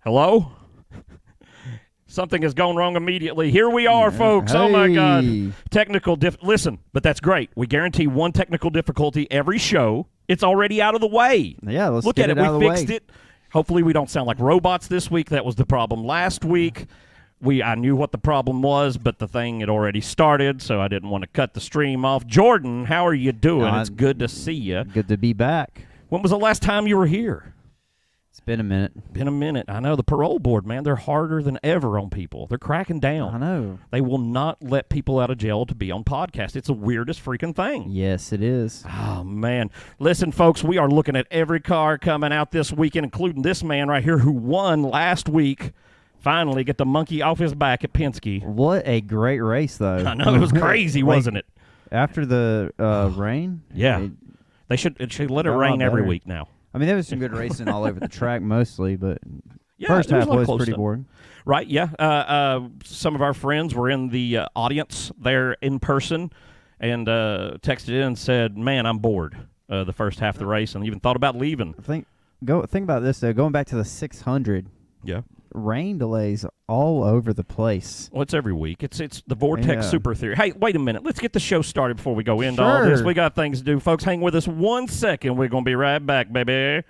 Hello? Something has gone wrong immediately. Here we are, folks. Hey. Oh, my God. Technical listen, but that's great. We guarantee one technical difficulty every show. It's already out of the way. Yeah, let's Look get at it it. out of We the fixed way. it. Hopefully we don't sound like robots this week. That was the problem last week. I knew what the problem was, but the thing had already started, so I didn't want to cut the stream off. Jordan, how are you doing? It's good to see you. Good to be back. When was the last time you were here? It's been a minute. Been a minute. I know the parole board, man, they're harder than ever on people. They're cracking down. I know. They will not let people out of jail to be on podcasts. It's the weirdest freaking thing. Yes, it is. Oh, man. Listen, folks, we are looking at every car coming out this weekend, including this man right here who won last week. Finally get the monkey off his back at Penske. What a great race, though. I know. It was crazy, wasn't it? After the rain? Yeah. It should let it rain every week now. I mean, there was some good racing all over the track mostly, but Yeah, first there half a lot of was close pretty stuff. boring. Right, yeah. Some of our friends were in the audience there in person and texted in and said, man, I'm bored the first half of the race, and even thought about leaving. Think about this, though. Going back to the 600, Yeah. rain delays all over the place. Well, it's every week. It's the Vortex Yeah. Super Theory. Hey, wait a minute. Let's get the show started before we go into all this. Sure. We got things to do. Folks, hang with us 1 second. We're going to be right back, baby.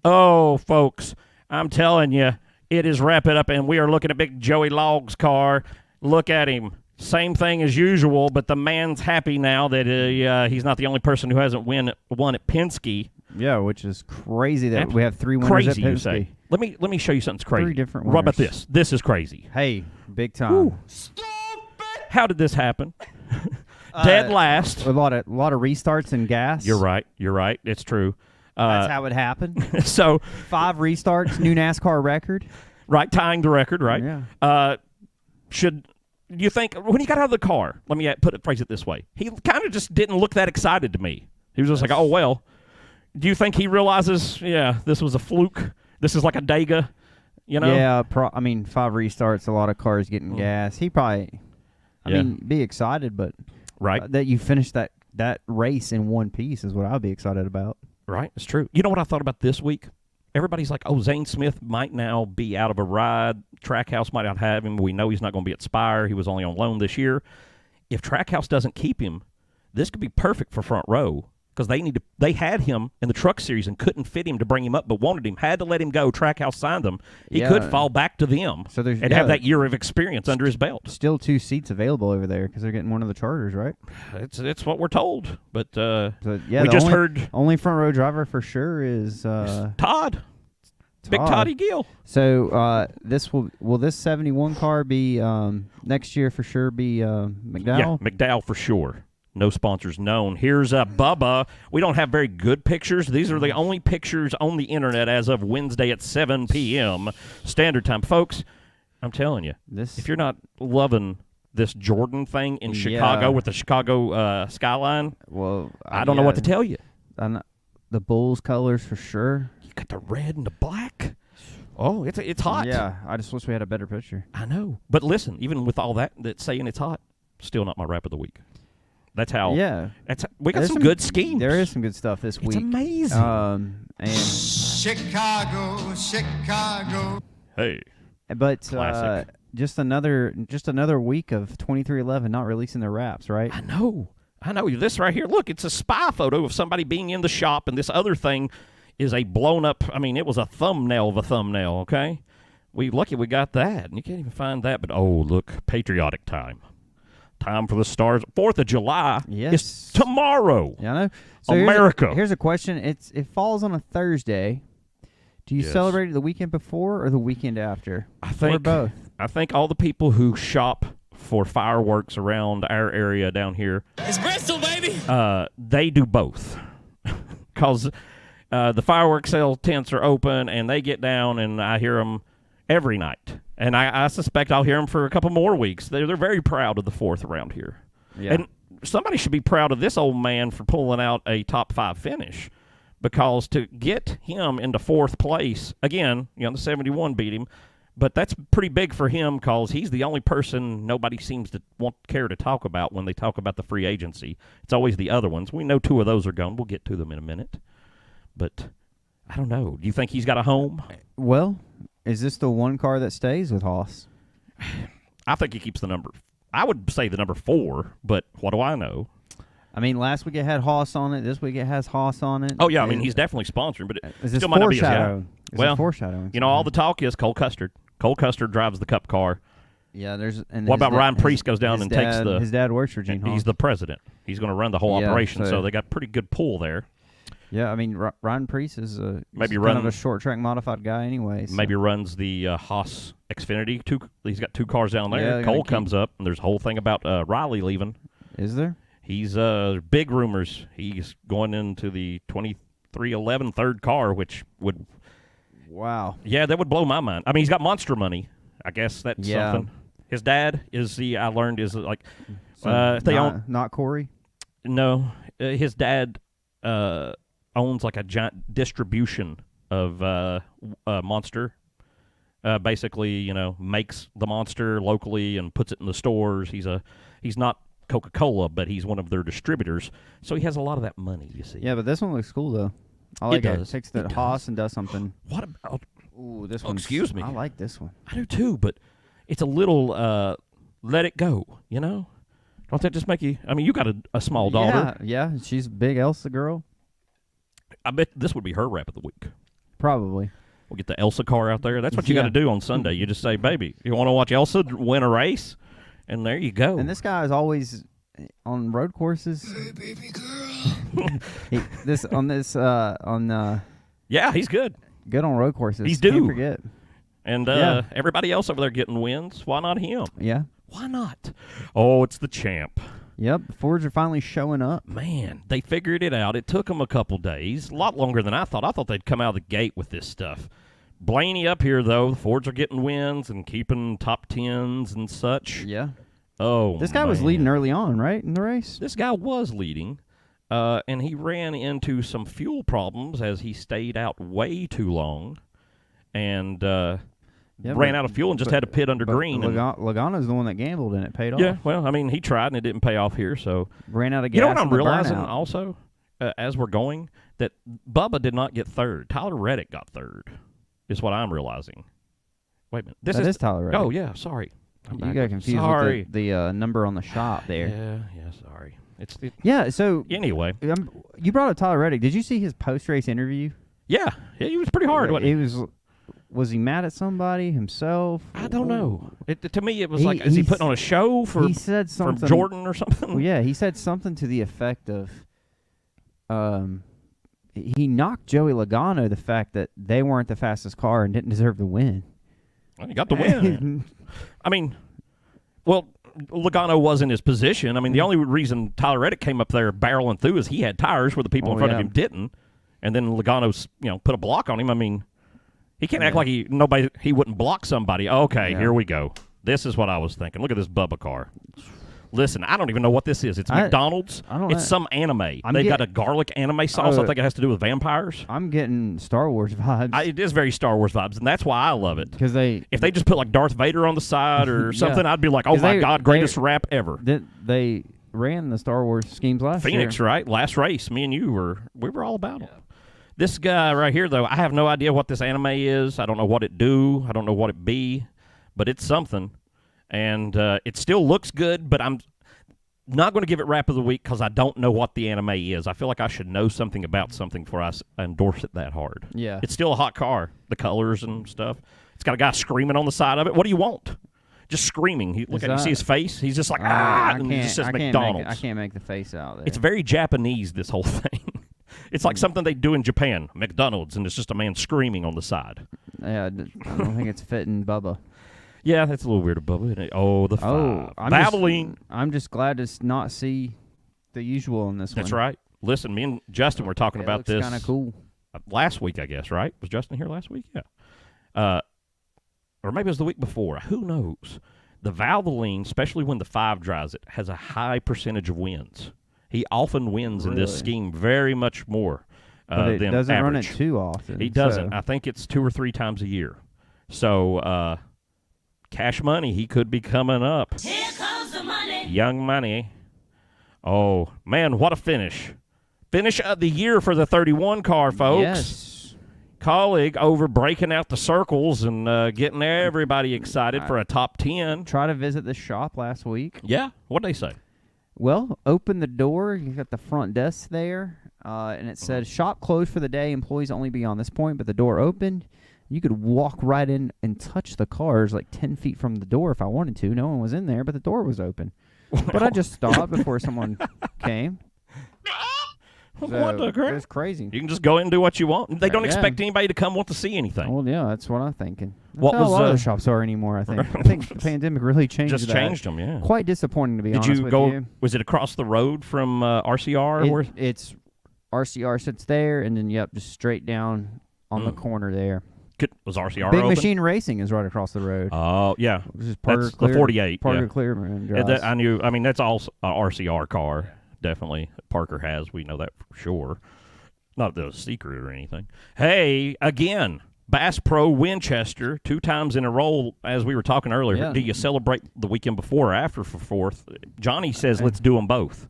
Oh, folks, I'm telling you, it is Wrap It Up, and we are looking at Big Joey Logg's car. Look at him. Same thing as usual, but the man's happy now that he's not the only person who hasn't won at Penske. Yeah, which is crazy that we have three winners Crazy, at you Penske. say. Let me show you something that's crazy. Three different What about winners. this? This is crazy. Hey, big time. Ooh. How did this happen? Dead last. A lot of restarts and gas. You're right. It's true. That's how it happened. So 5 restarts, new NASCAR record. right, tying the record. Right. Yeah. Should you think when he got out of the car? Let me phrase it this way. He kind of just didn't look that excited to me. He was just like, oh well. Do you think he realizes? Yeah, this was a fluke. This is like a Dega. You know. Yeah. 5 restarts, a lot of cars getting gas. He probably. I mean, be excited, but right that you finished that race in one piece is what I'll be excited about. Right, it's true. You know what I thought about this week? Everybody's like, oh, Zane Smith might now be out of a ride. Trackhouse might not have him. We know he's not going to be at Spire. He was only on loan this year. If Trackhouse doesn't keep him, this could be perfect for Front Row because they had him in the Truck Series and couldn't fit him to bring him up, but wanted him, had to let him go. Trackhouse signed him. He could fall back to them and have that year of experience under his belt. Still 2 seats available over there because they're getting one of the charters, right? It's what we're told. But yeah, we just heard only front row driver for sure is Todd. Big Toddy Gill. So will this 71 car be next year for sure be McDowell? Yeah, McDowell for sure. No sponsors known. Here's Bubba. We don't have very good pictures. These are the only pictures on the internet as of Wednesday at 7 p.m. Standard Time. Folks, I'm telling you, if you're not loving this Jordan thing in Chicago with the Chicago skyline, well, I don't know what to tell you. The Bulls colors for sure. You got the red and the black. Oh, it's hot. Yeah, I just wish we had a better picture. I know. But listen, even with all that's saying it's hot, still not my Wrap of the Week. That's how. Yeah. We got some good schemes. There is some good stuff this week. It's amazing. And Chicago. Hey. But Classic. just another week of 2311 not releasing their wraps, right? I know. This right here, look, it's a spy photo of somebody being in the shop, and this other thing is a blown up, it was a thumbnail of a thumbnail, okay? Lucky we got that, and you can't even find that, but oh, look, patriotic time. Time for the stars. 4th of July is tomorrow. Yeah, I know. So America. Here's a question. It falls on a Thursday. Do you celebrate it the weekend before or the weekend after? Or both? I think all the people who shop for fireworks around our area down here. It's Bristol, baby. They do both. Because the fireworks sale tents are open, and they get down, and I hear them every night. And I suspect I'll hear them for a couple more weeks. They're very proud of the 4th around here. Yeah. And somebody should be proud of this old man for pulling out a top 5 finish. Because to get him into 4th place, again, the 71 beat him, but that's pretty big for him because he's the only person nobody seems to care to talk about when they talk about the free agency. It's always the other ones. We know 2 of those are gone. We'll get to them in a minute. But I don't know. Do you think he's got a home? Well, is this the one car that stays with Haas? I think he keeps the number. I would say the number 4, but what do I know? I mean, last week it had Haas on it. This week it has Haas on it. Oh, yeah. I mean, he's definitely sponsoring, but it Is this still might not be his guy. foreshadow? Well, foreshadowing. you know, all the talk is Cole Custer. Cole Custer drives the Cup car. Yeah, there's. And what about Ryan Priest goes down and takes the? His dad works for Gene Haas. He's the president. He's going to run the whole operation, so they got pretty good pull there. Yeah, I mean, Ryan Priest is maybe kind of a short track modified guy anyway. So. Maybe runs the Haas Xfinity. He's got 2 cars down there. Yeah, Cole comes up, and there's a whole thing about Riley leaving. Is there? He's big rumors. He's going into the 2311 third car, which would. Wow. Yeah, that would blow my mind. I mean, he's got monster money. I guess that's something. His dad I learned is like not Corey. No, his dad owns like a giant distribution of Monster. Basically, you know, makes the Monster locally and puts it in the stores. He's not Coca-Cola, but he's one of their distributors. So he has a lot of that money, you see. Yeah, but this one looks cool though. I like it. It takes the Haas and does something. What about? Ooh, this one. Excuse me. I like this one. I do too, but it's a little let it go. You know, don't that just make you? I mean, you got a small daughter. Yeah, she's big Elsa girl. I bet this would be her rap of the week. Probably. We'll get the Elsa car out there. That's what you got to do on Sunday. You just say, "Baby, you want to watch Elsa win a race?" And there you go. And this guy is always on road courses. Hey, baby girl. Yeah, he's good. Good on road courses. He's due. Can't forget. And everybody else over there getting wins. Why not him? Yeah. Why not? Oh, it's the champ. Yep. The Fords are finally showing up. Man, they figured it out. It took them a couple days. A lot longer than I thought. I thought they'd come out of the gate with this stuff. Blaney up here, though. The Fords are getting wins and keeping top 10s and such. Yeah. Oh, this guy was leading early on, right, in the race? This guy was leading, and he ran into some fuel problems as he stayed out way too long and ran out of fuel and just had to pit under green. Logano's the one that gambled, and it paid off. Yeah, well, I mean, he tried, and it didn't pay off here. So ran out of gas. You know what I'm realizing also, as we're going, that Bubba did not get third. Tyler Reddick got third, is what I'm realizing. Wait a minute. That is Tyler Reddick. Oh, yeah, sorry. You got confused with the number on the shop there. Yeah, sorry. So anyway, you brought up Tyler Reddick. Did you see his post-race interview? Yeah, he was pretty hard, wasn't he? Was he mad at somebody himself? I don't know. To me, it was like, is he putting on a show for Jordan or something? Well, yeah, he said something to the effect of, he knocked Joey Logano the fact that they weren't the fastest car and didn't deserve to win. Well, he got the win. I mean, well, Logano was in his position. I mean, the only reason Tyler Reddick came up there barreling through is he had tires where the people in front of him didn't, and then Logano's put a block on him. I mean, he can't act like he wouldn't block somebody. Okay, here we go. This is what I was thinking. Look at this Bubba car. Listen, I don't even know what this is. It's McDonald's. It's some anime. They've got a garlic anime sauce. I think it has to do with vampires. I'm getting Star Wars vibes. It is very Star Wars vibes, and that's why I love it. Because if they just put like Darth Vader on the side or something, I'd be like, oh my God, greatest rap ever. They ran the Star Wars schemes last year. Phoenix, right? Last race, me and you we were all about it. This guy right here, though, I have no idea what this anime is. I don't know what it do. I don't know what it be, but it's something. And it still looks good, but I'm not going to give it Rap of the Week because I don't know what the anime is. I feel like I should know something about something before I endorse it that hard. Yeah. It's still a hot car, the colors and stuff. It's got a guy screaming on the side of it. What do you want? Just screaming. You see his face? He's just like, and he just says McDonald's. I can't make the face out there. It's very Japanese, this whole thing. It's like something they do in Japan, McDonald's, and it's just a man screaming on the side. Yeah, I don't think it's fitting Bubba. Yeah, that's a little weird, Bubba, isn't it? Oh, the five. I'm just glad to not see the usual in this one. That's right. Listen, me and Justin were talking about this. Kind of cool. Last week, I guess, right? Was Justin here last week? Yeah. Or maybe it was the week before. Who knows? The Valvoline, especially when the 5 drives it, has a high percentage of wins. He often wins in this scheme very much more but it than doesn't average. Run it too often. He doesn't. I think it's 2 or 3 times a year. So, Cash Money, he could be coming up. Here comes the money. Young Money. Oh, man, what a finish. Finish of the year for the 31 car, folks. Yes. Colleague over breaking out the circles and getting everybody excited for a top 10. Try to visit the shop last week. Yeah? What'd they say? Well, open the door. You got the front desk there, and it said shop closed for the day. Employees only beyond this point, but the door opened. You could walk right in and touch the cars like 10 feet from the door if I wanted to. No one was in there, but the door was open. But I just stopped before someone came. So it was crazy. You can just go in and do what you want. They don't Yeah. expect anybody to come want to see anything. Well, yeah, that's what I'm thinking. That's What how was, a lot of the shops are anymore, I think. I think the pandemic really changed Just that. changed them, yeah. Quite disappointing, to be Did honest you with go? you. Was it across the road from RCR? or It's RCR sits there, and then, just straight down on the corner there. Was RCR Big open? Machine Racing is right across the road. Oh, yeah. This is Parker That's Clear, the 48. Parker Yeah. Clearman Yeah, drives. I knew. I mean, that's all a RCR car. Definitely, Parker has. We know that for sure. Not that it was a secret or anything. Hey, again, Bass Pro Winchester, 2 times in a row. As we were talking earlier, Yeah. do you celebrate the weekend before or after for 4th? Johnny says let's do them both.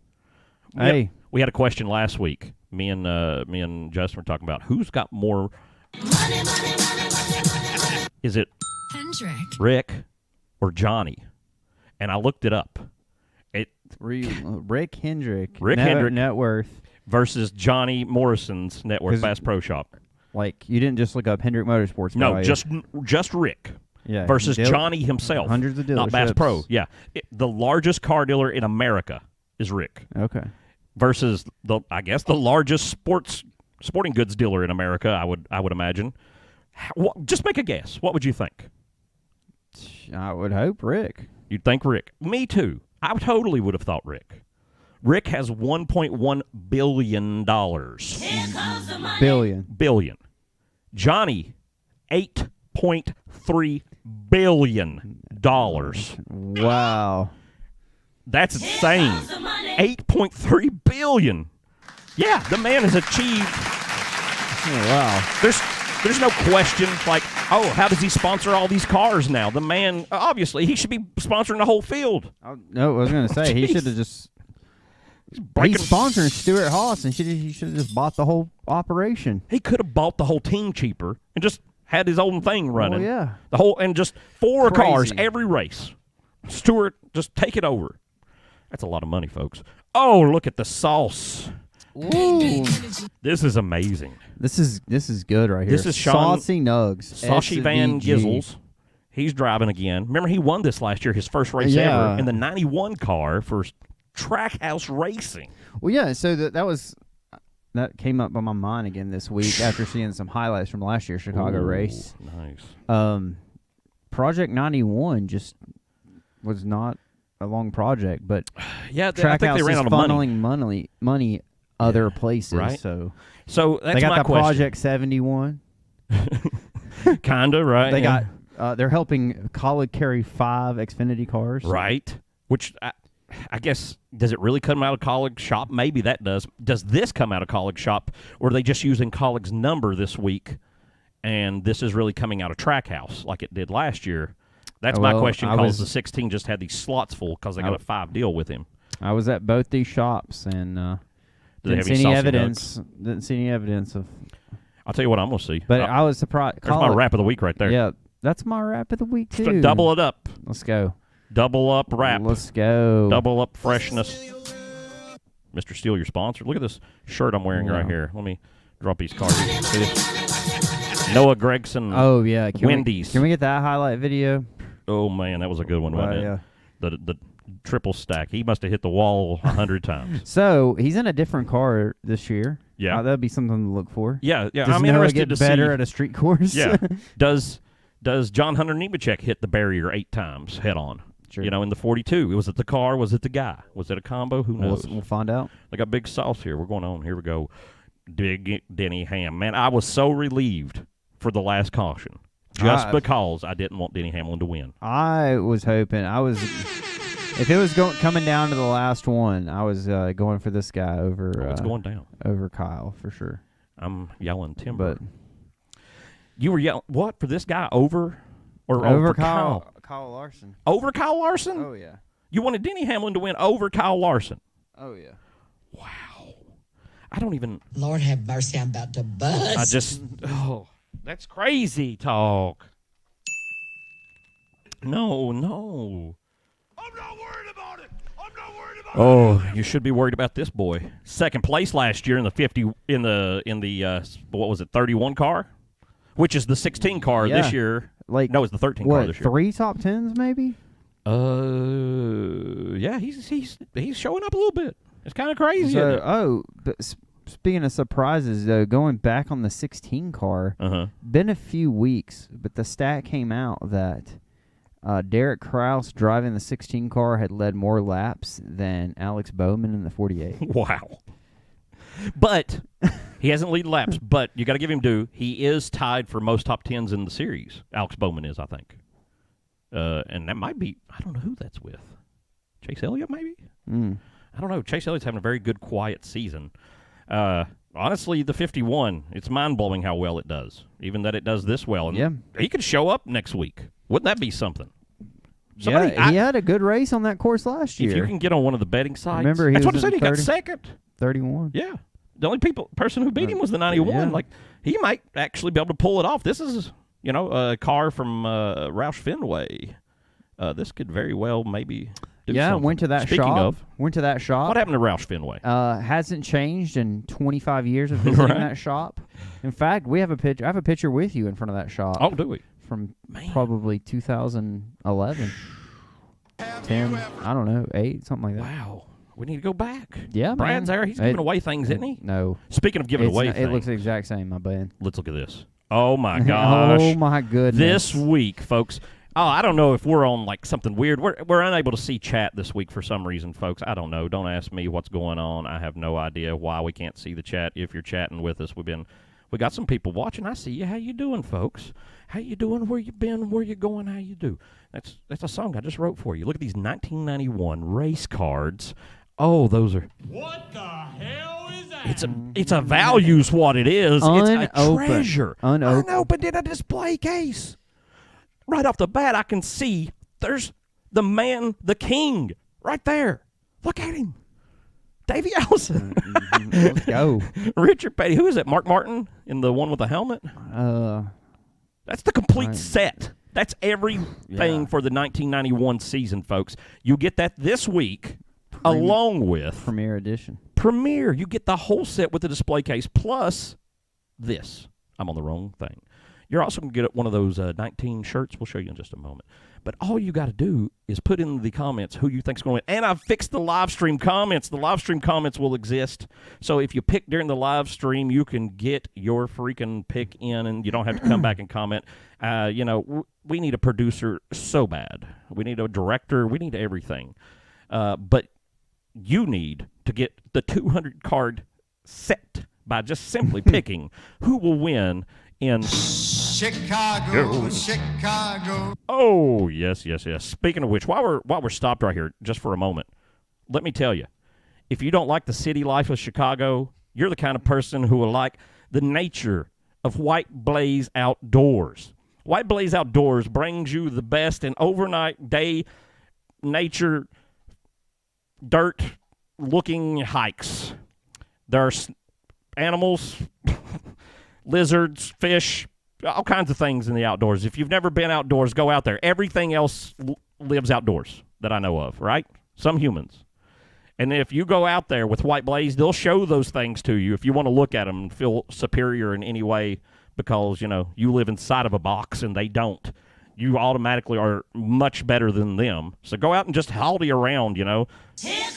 Hey, We had a question last week. Me and Justin were talking about who's got more. Is it Hendrick. Rick or Johnny? And I looked it up. Rick Hendrick. Hendrick. Net worth. Versus Johnny Morrison's net worth 'Cause- Bass Pro Shop. Like, you didn't just look up Hendrick Motorsports. No, value. just Rick Yeah, versus deal- Johnny himself. Hundreds of not Bass dealerships. Pro. Yeah, the largest car dealer in America is Rick Okay. versus the largest sporting goods dealer in America. I would imagine. Just make a guess. What would you think? I would hope Rick. You'd think Rick. Me too. I totally would have thought Rick. Rick has $1.1 billion. Billion. Johnny, $8.3 billion. Wow. That's insane. $8.3 billion. Yeah, the man has achieved. Oh, wow. There's no question, like, oh, how does he sponsor all these cars now? The man, obviously, he should be sponsoring the whole field. No, I was going to say, he should have just... He's sponsoring Stuart Haas, and he should have just bought the whole operation. He could have bought the whole team cheaper and just had his own thing running. Oh, yeah. The whole, and just 4 Crazy. cars every race. Stuart, just take it over. That's a lot of money, folks. Oh, look at the sauce. Ooh. This is amazing. This is good right here. This is Sean- Saucy Nugs. Sashi Van SVG. Gizzles. He's driving again. Remember, he won this last year, his first race Yeah. ever, in the 91 car for Trackhouse Racing. Well, yeah, so that came up on my mind again this week after seeing some highlights from last year's Chicago Ooh, race. Nice. Project 91 just was not a long project, but Yeah, I think Trackhouse they ran is out of money. funneling money other places. right. So That's they got my the question. Project 71. Kinda, right? They yeah. got they're helping Colleague carry 5 Xfinity cars. Right. Which I guess, does it really come out of Colleague's shop? Maybe that does. Does this come out of Colleague's shop, or are they just using Colleague's number this week, and this is really coming out of Trackhouse like it did last year? That's my Well, question, I because was- the 16 just had these slots full because they got a 5 deal with him. I was at both these shops and Do they didn't have see any any saucy evidence. Didn't see any evidence of. I'll tell you what I'm going to see. But I was surprised. There's my wrap of the week right there. Yeah, that's my wrap of the week too. Double it up. Let's go. Double up wrap. Let's go. Double up freshness. Mr. Steele, your sponsor. Look at this shirt I'm wearing right Yeah. here. Let me drop these cards. See this? Noah Gregson. Oh yeah, Wendy's. Can we get that highlight video? Oh, man, that was a good one, wasn't it? Yeah. The triple stack. He must have hit the wall 100 times. So he's in a different car this year. Yeah. That'd be something to look for. Yeah. Does I'm Noah interested get to better see. at a street course? Yeah. Does John Hunter Nemechek hit the barrier 8 times head on? Sure. You know, in the 42. Was it the car? Was it the guy? Was it a combo? Who knows? We'll find out. They got big sauce here. We're going on. Here we go. Big Denny Ham. Man, I was so relieved for the last caution. Just because I didn't want Denny Hamlin to win. I was hoping. If it was coming down to the last one, I was going for this guy over. It's going down. Over Kyle for sure. I'm yelling timber. But you were yelling what for this guy over or over over Kyle? Kyle Larson. Over Kyle Larson? Oh yeah. You wanted Denny Hamlin to win over Kyle Larson. Oh yeah. Wow. I don't even. Lord have mercy, I'm about to bust. I just. Oh, that's crazy talk. No. I'm not worried about it. I'm not worried about it. Oh, you should be worried about this boy. Second place last year in the 50 in the what was it, 31 car, which is the 16 car Yeah. this year. Like, No, it's the 13 car what, this year. 3 top 10s maybe? Yeah, he's showing up a little bit. It's kind of crazy. isn't it? But speaking of surprises, though, going back on the 16 car, been a few weeks, but the stat came out that Derek Kraus driving the 16 car had led more laps than Alex Bowman in the 48. Wow. But he hasn't lead laps, but you got to give him due. He is tied for most top 10s in the series. Alex Bowman is, I think. And that might be, I don't know who that's with. Chase Elliott, maybe? I don't know. Chase Elliott's having a very good, quiet season. Honestly, the 51, it's mind-blowing how well it does, even that it does this well. And he could show up next week. Wouldn't that be something? He had a good race on that course last year. If you can get on one of the betting sites. Remember, that's what I was said. in He got second. 31. Yeah. The only person who beat him was the 91. Yeah. Like, he might actually be able to pull it off. This is, a car from Roush Fenway. This could very well maybe do something. Went to that Speaking shop. of, Went to that shop. what happened to Roush Fenway? Hasn't changed in 25 years of visiting that shop. In fact, we have a picture. I have a picture with you in front of that shop. Oh, do we? From probably 2011. 10, I don't know, 8, something like that. Wow. We need to go back. Yeah, Brad's man. there. He's giving away things, isn't he? No. Speaking of giving away It things. looks the exact same, my bad. Let's look at this. Oh, my gosh. Oh, my goodness. This week, folks. Oh, I don't know if we're on, like, something weird. We're unable to see chat this week for some reason, folks. I don't know. Don't ask me what's going on. I have no idea why we can't see the chat. If you're chatting with us, we got some people watching. I see you. How you doing, folks? How you doing? Where you been? Where you going? How you do? That's a song I just wrote for you. Look at these 1991 race cards. Oh, those are. What the hell is that? It's a value's what it is. It's a Unopened. treasure. Unopened. In a display case. Right off the bat, I can see there's the man, the king, right there. Look at him. Davey Allison. Let's go. Richard Petty. Who is it? Mark Martin in the one with the helmet? That's the complete set. That's everything for the 1991 season, folks. You get that this week along with Premier Edition. Premier. You get the whole set with the display case plus this. I'm on the wrong thing. You're also going to get one of those 19 shirts. We'll show you in just a moment. But all you got to do is put in the comments who you think's going to win. And I've fixed the live stream comments. The live stream comments will exist. So if you pick during the live stream, you can get your freaking pick in, and you don't have to come back and comment. We need a producer so bad. We need a director. We need everything. But you need to get the 200-card set by just simply picking who will win in Chicago. Oh, yes. Speaking of which, while we're stopped right here just for a moment, let me tell you, if you don't like the city life of Chicago, you're the kind of person who will like the nature of White Blaze Outdoors. White Blaze Outdoors brings you the best in overnight, day, nature, dirt-looking hikes. There's animals, lizards, fish, all kinds of things in the outdoors. If you've never been outdoors, go out there. Everything else lives outdoors that I know of, right? Some humans. And if you go out there with White Blaze, they'll show those things to you if you want to look at them and feel superior in any way because, you live inside of a box and they don't. You automatically are much better than them. So go out and just howdy around, Here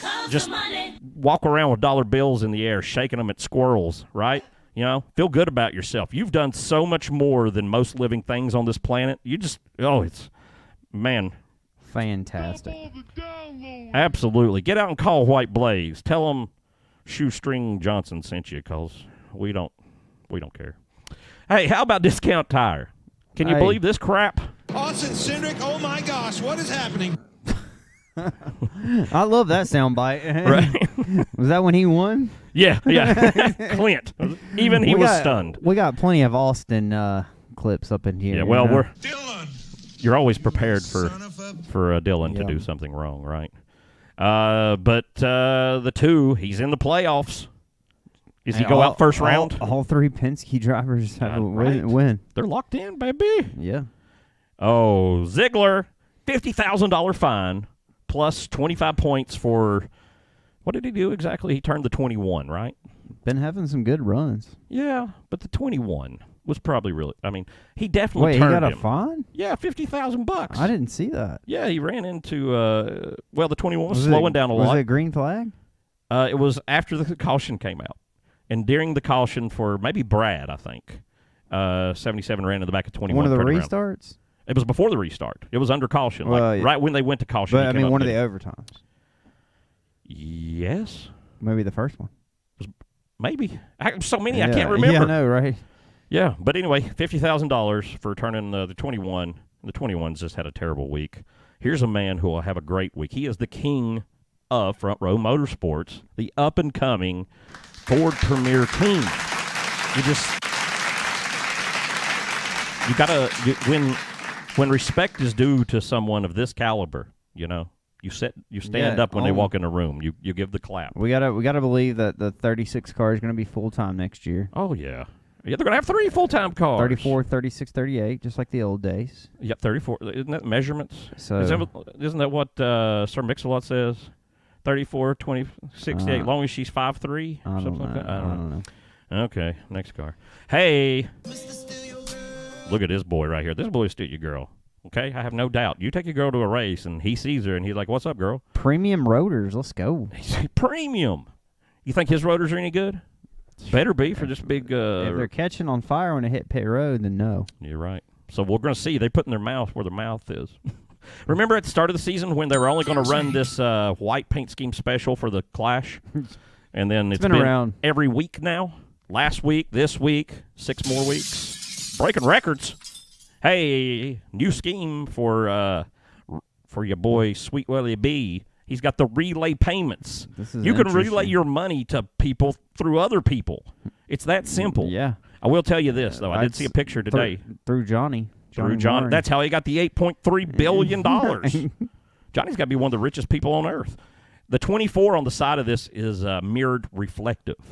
comes just the money. walk around with dollar bills in the air, shaking them at squirrels, right? Feel good about yourself. You've done so much more than most living things on this planet. Fantastic. Absolutely. Get out and call White Blaze. Tell them Shoestring Johnson sent you because we don't care. Hey, how about Discount Tire? Can you believe this crap? Austin Cindric, oh my gosh, what is happening? I love that soundbite. Right? Was that when he won? Yeah. Clint. Even he was stunned. We got plenty of Austin clips up in here. Yeah, well, Dylan. you're always prepared for Dylan to Yeah. do something wrong, right? But the two, he's in the playoffs. Does he go out first round? All 3 Penske drivers have a win. They're locked in, baby. Yeah. Oh, Ziegler, $50,000 fine plus 25 points for what did he do exactly? He turned the 21, right? Been having some good runs. Yeah, but the 21 was probably really. I mean, he definitely Wait, turned he got him. a fine? Yeah, $50,000. I didn't see that. Yeah, he ran into. The 21 was slowing down a lot. Was it a green flag? It was after the caution came out, and during the caution for maybe Brad, I think. 77 ran in the back of 21. One of the around. restarts? It was before the restart. It was under caution, Well, right when they went to caution. But I mean, one of the overtimes. Yes, Maybe the first one. maybe. So many, I can't remember. Yeah, I know, right? Yeah, but anyway, $50,000 for turning the 21. The 21's just had a terrible week. Here's a man who will have a great week. He is the king of Front Row Motorsports, the up-and-coming Ford Premier team. You gotta when respect is due to someone of this caliber, you know, you stand up when they walk in the room. You give the clap. We gotta believe that the 36 car is gonna be full time next year. Oh yeah. Yeah, they're going to have 3 full-time cars. 34, 36, 38, just like the old days. Yep, 34. Isn't that measurements? So Isn't that what Sir Mix-a-Lot says? 34, 20, 68, as long as she's 5'3", or something like that? I don't know. Okay, next car. Hey, look at this boy right here. This boy will steal your girl. Okay, I have no doubt. You take your girl to a race, and he sees her, and he's like, what's up, girl? Premium rotors, let's go. Premium. You think his rotors are any good? Better be for this big... if they're catching on fire when they hit pit road, then no. You're right. So we're going to see. They put in their mouth where their mouth is. Remember at the start of the season when they were only going to run this white paint scheme special for the Clash? And then it's been around every week now. Last week, this week, 6 more weeks. Breaking records. Hey, new scheme for your boy Sweet Willie B. He's got the relay payments. You can relay your money to people through other people. It's that simple. Yeah. I will tell you this, though. I did see a picture today. Through Johnny. Through Johnny. That's how he got the $8.3 billion. Johnny's got to be one of the richest people on earth. The 24 on the side of this is mirrored reflective.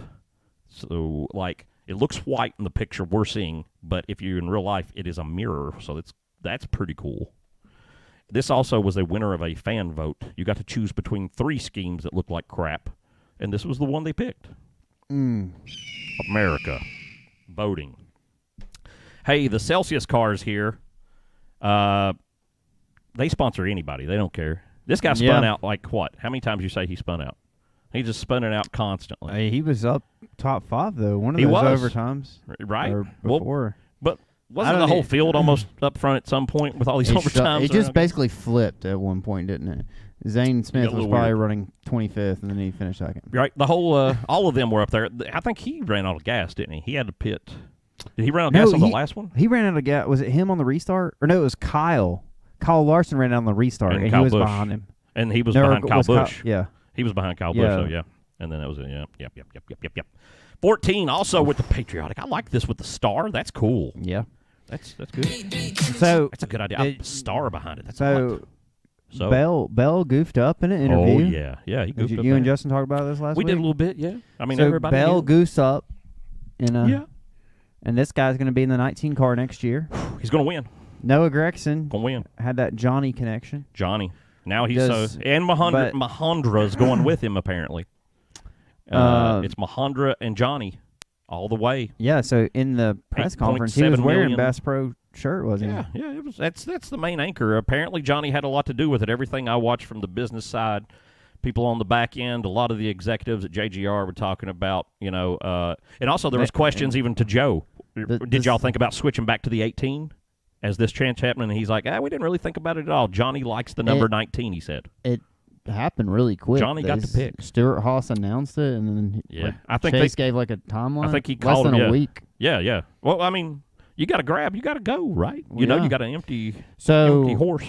So, like, it looks white in the picture we're seeing, but if you're in real life, it is a mirror. So that's pretty cool. This also was a winner of a fan vote. You got to choose between 3 schemes that looked like crap, and this was the one they picked. America. Voting. Hey, the Celsius cars here, they sponsor anybody. They don't care. This guy spun out like what? How many times you say he spun out? He just spun it out constantly. He was up top 5, though. One of He those was. overtimes. Right? Or before. But wasn't the whole field almost up front at some point with all these overtimes? It just basically flipped at one point, didn't it? Zane Smith was probably running 25th, and then he finished second. Right. The whole, all of them were up there. I think he ran out of gas, didn't he? He had to pit. Did he run out of gas on the last one? He ran out of gas. Was it him on the restart? Or no, it was Kyle. Kyle Larson ran out on the restart, and he was behind him. And he was behind Kyle Busch. Yeah. He was behind Kyle Busch, so yeah. And then that was it. Yeah. Yep. 14 also with the Patriotic. I like this with the star. That's cool. Yeah. That's good. So that's a good idea. Star behind it. That's so Bell goofed up in an interview. Oh yeah. He goofed up. You and Justin talked about this last week. We did a little bit, yeah. I mean, so everybody. Bell goofs up in a. Yeah. And this guy's going to be in the 19 car next year. He's going to win. Noah Gregson going to win. Had that Johnny connection. Johnny. Now he's and Mahandra's going with him apparently. It's Mahandra and Johnny. All the way. Yeah, so in the press conference, he was wearing Bass Pro shirt, wasn't he? Yeah. It was. That's the main anchor. Apparently, Johnny had a lot to do with it. Everything I watched from the business side, people on the back end, a lot of the executives at JGR were talking about, and also there was questions even to Joe. Did y'all think about switching back to the 18 as this chance happened? And he's like, we didn't really think about it at all. Johnny likes the number 19, he said. It happened really quick. Johnny got to pick. Stuart Haas announced it, and then I think Chase gave like a timeline. I think he called less than a week. Yeah. Well, I mean, you got to grab, you got to go, right? You know, you got an empty horse.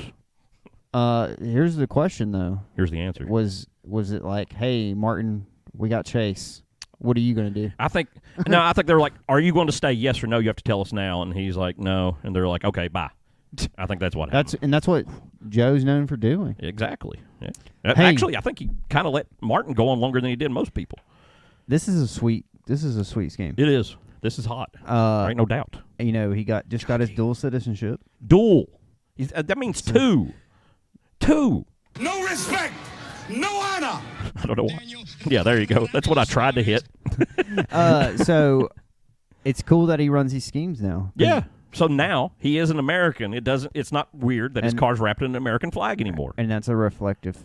Here's the question though. Here's the answer. Was it like, hey, Martin, we got Chase. What are you going to do? I think they were like, are you going to stay? Yes or no? You have to tell us now. And he's like, no. And they're like, okay, bye. I think that's what happened. That's what Joe's known for doing. Exactly. Yeah. Actually, I think he kind of let Martin go on longer than he did most people. This is a sweet a sweet scheme. It is. This is hot. There ain't no doubt. He got his dual citizenship. Dual. That means two. Two. No respect. No honor. I don't know why. Yeah, there you go. That's what I tried to hit. So it's cool that he runs these schemes now. Yeah. So now he is an American. It's not weird that his car's wrapped in an American flag anymore. And that's a reflective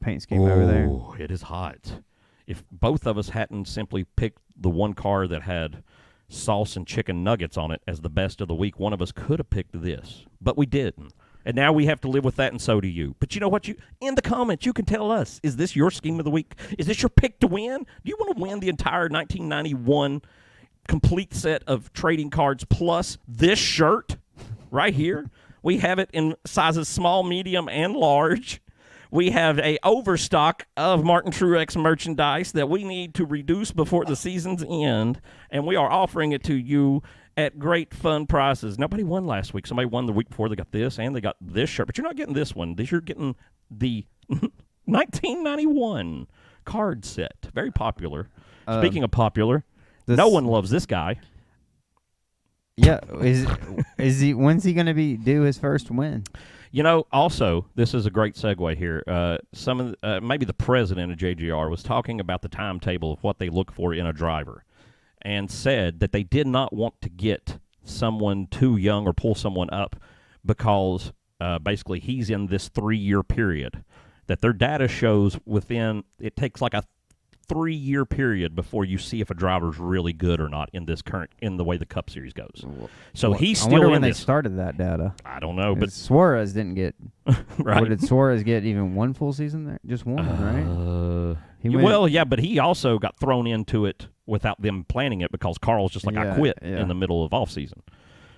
paint scheme over there. Oh, it is hot. If both of us hadn't simply picked the one car that had sauce and chicken nuggets on it as the best of the week, one of us could have picked this, but we didn't. And now we have to live with that, and so do you. But you know what? In the comments, you can tell us, is this your scheme of the week? Is this your pick to win? Do you want to win the entire 1991 complete set of trading cards plus this shirt right here? We have it in sizes small, medium, and large. We have a overstock of Martin Truex merchandise that we need to reduce before the season's end, and we are offering it to you at great fun prices. Nobody won last week. Somebody won the week before. They got this, and they got this shirt. But you're not getting this one. You're getting the 1991 card set. Very popular. Speaking of popular, no one loves this guy. Yeah, is he? When's he going to do his first win? Also, this is a great segue here. Maybe the president of JGR was talking about the timetable of what they look for in a driver, and said that they did not want to get someone too young or pull someone up because basically he's in this 3-year period that their data shows it takes like a 3-year period before you see if a driver's really good or not in the way the Cup Series goes. So he's still I wonder in when this. they started that data. I don't know, but Suarez didn't get. right. Or did Suarez get even one full season there? Just one, right? But he also got thrown into it without them planning it because Carl's just like, I quit in the middle of off season.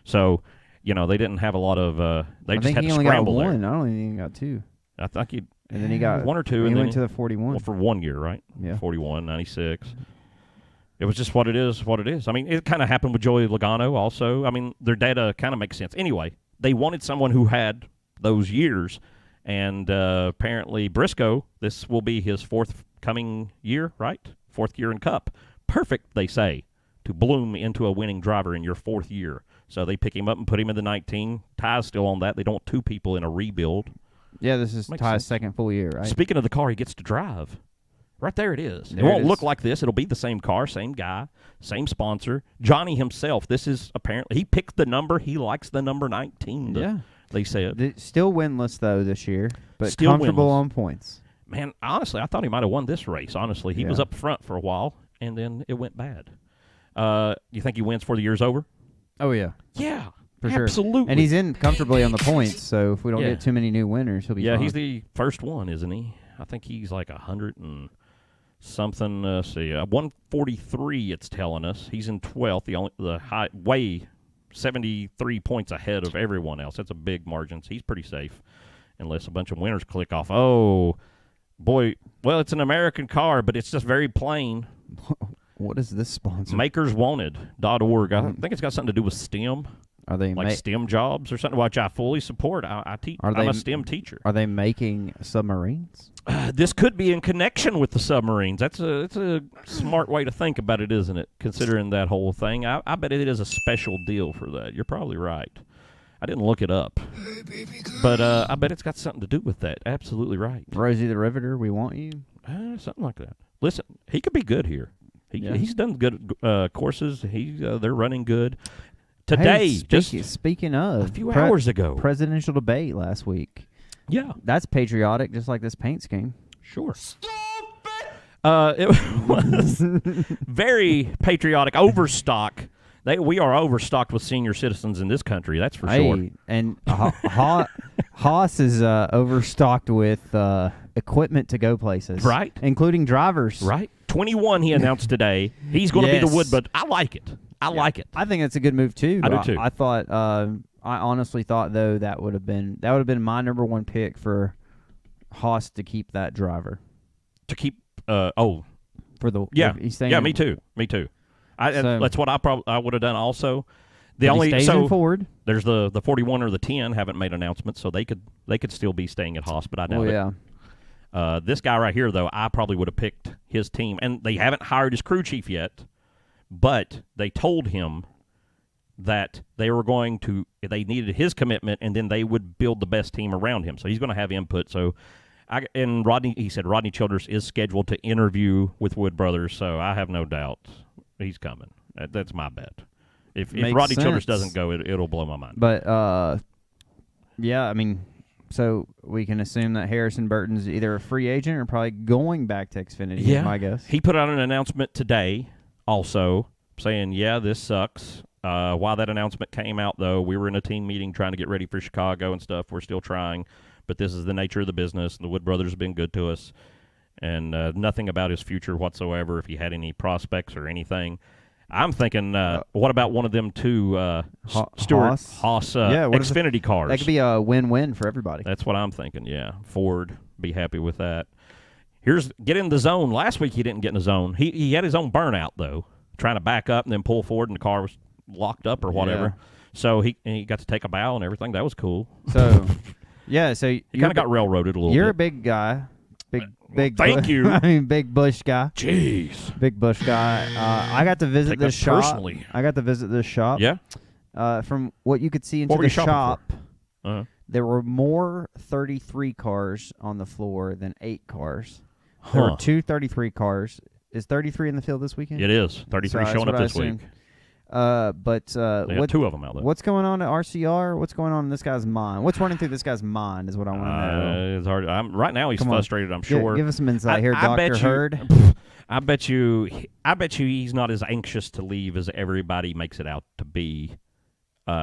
So, they didn't have a lot of. They just had to scramble there. I don't think he got two. I think he. And then he got one or two. He and went to the 41. Well, for 1 year, right? Yeah. 41, 96. It was just what it is. I mean, it kind of happened with Joey Logano also. I mean, their data kind of makes sense. Anyway, they wanted someone who had those years, and apparently Briscoe, this will be his fourth coming year, right? 4th year in Cup. Perfect, they say, to bloom into a winning driver in your 4th year. So they pick him up and put him in the 19. Ty's still on that. They don't want 2 people in a rebuild. Yeah, this is Ty's second full year, right? Speaking of the car he gets to drive, right there it is. There it won't it is. look like this. It'll be the same car, same guy, same sponsor. Johnny himself, this is apparently, he picked the number. He likes the number 19, they said. Still winless, though, this year, but Still comfortable winless. on points. Man, honestly, I thought he might have won this race, honestly. He was up front for a while, and then it went bad. You think he wins before the year's over? Oh, yeah. Yeah. For sure. Absolutely. And he's in comfortably on the points, so if we don't get too many new winners, he'll be fine. He's the first one, isn't he? I think he's like 100 and something. 143, it's telling us. He's in 12th, way 73 points ahead of everyone else. That's a big margin. So he's pretty safe unless a bunch of winners click off. Oh, boy. Well, it's an American car, but it's just very plain. What is this sponsor? Makerswanted.org. I think it's got something to do with STEM. Are they like STEM jobs or something, which I fully support. I teach. I'm a STEM teacher. Are they making submarines? This could be in connection with the submarines. It's a smart way to think about it, isn't it? Considering that whole thing, I bet it is a special deal for that. You're probably right. I didn't look it up, but I bet it's got something to do with that. Absolutely right. Rosie the Riveter, we want you. Something like that. Listen, he could be good here. He's done good courses. They're running good. Today, speaking of, a few hours ago, presidential debate last week. Yeah, that's patriotic, just like this paint scheme. Sure. It was very patriotic. Overstock. We are overstocked with senior citizens in this country. That's for sure. And Haas is overstocked with equipment to go places, right? Including drivers, right? 21. He announced today. He's going to be the wood, but I like it. I like it. I think it's a good move too. I do too. I thought. I honestly thought though that would have been my number one pick for Haas to keep that driver. To keep. For the he's staying me too. That's what I would have done also. In Ford. There's the 41 or the 10 haven't made announcements, so they could still be staying at Haas, but I doubt it. This guy right here though, I probably would have picked his team, and they haven't hired his crew chief yet. but they told him that they needed his commitment, and then they would build the best team around him. So he's going to have input. So, he said Rodney Childers is scheduled to interview with Wood Brothers, so I have no doubt he's coming. That's my bet. If Rodney Childers doesn't go, it'll blow my mind. But, yeah, I mean, so we can assume that Harrison Burton's either a free agent or probably going back to Xfinity, is my guess. He put out an announcement today also saying, this sucks. While that announcement came out, though, we were in a team meeting trying to get ready for Chicago and stuff. We're still trying, but this is the nature of the business. The Wood Brothers have been good to us, and nothing about his future whatsoever, if he had any prospects or anything. I'm thinking, what about one of them two, Haas Xfinity cars? That could be a win-win for everybody. That's what I'm thinking, yeah. Ford, be happy with that. Get in the zone. Last week he didn't get in the zone. He had his own burnout, though, trying to back up and then pull forward, and the car was locked up or whatever. Yeah. So he got to take a bow and everything. That was cool. So, yeah, so he kind of got railroaded a little bit. You're a big guy. Big. Thank you. I mean, big Bush guy. Jeez. Big Bush guy. I got to visit this shop. Personally. I got to visit this shop. Yeah. From what you could see into what were the you shopping shop, for? there were more 33 cars on the floor than 8 cars. There were 2 33 cars. Is 33 in the field this weekend? It is. 33 showing up this week. But they got 2 of them out there. What's going on at RCR? What's going on in this guy's mind? What's running through this guy's mind is what I want to know. It's hard. Right now he's frustrated, I'm sure. Give us some insight here, Dr. Hurd. I bet you he's not as anxious to leave as everybody makes it out to be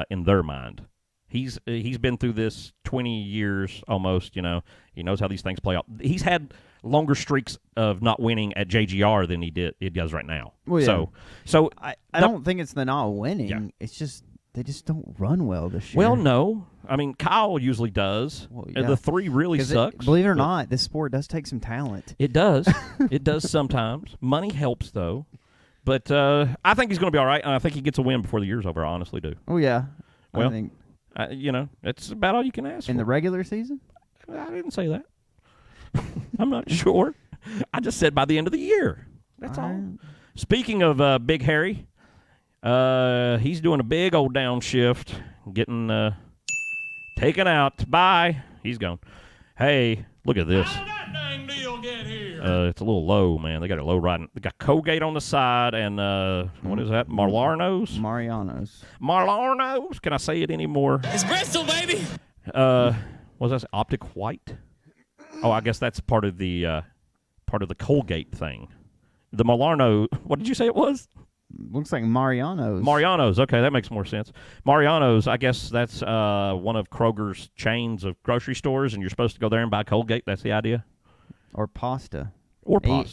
in their mind. He's been through this 20 years almost, He knows how these things play out. He's had longer streaks of not winning at JGR than he does right now. Well, yeah. So I don't think it's the not winning. Yeah. It's just they just don't run well this year. Well, no. I mean, Kyle usually does. Well, yeah. The 3 really sucks. Believe it or not, this sport does take some talent. It does. It does sometimes. Money helps, though. But I think he's going to be all right, and I think he gets a win before the year's over. I honestly do. Oh, yeah. Well, I think that's about all you can ask for. In the regular season? I didn't say that. I'm not sure. I just said by the end of the year. That's all. Speaking of Big Harry, he's doing a big old downshift, getting taken out. Bye. He's gone. Hey, look at this. How did that dang deal get here? It's a little low, man. They got it low riding. They got Colgate on the side and what is that? Mariano's. Can I say it anymore? It's Bristol, baby. Was that Optic White? Oh, I guess that's part of the Colgate thing. The Malarno. What did you say it was? Looks like Mariano's. Mariano's. Okay, that makes more sense. Mariano's. I guess that's one of Kroger's chains of grocery stores, and you're supposed to go there and buy Colgate. That's the idea. Or pasta.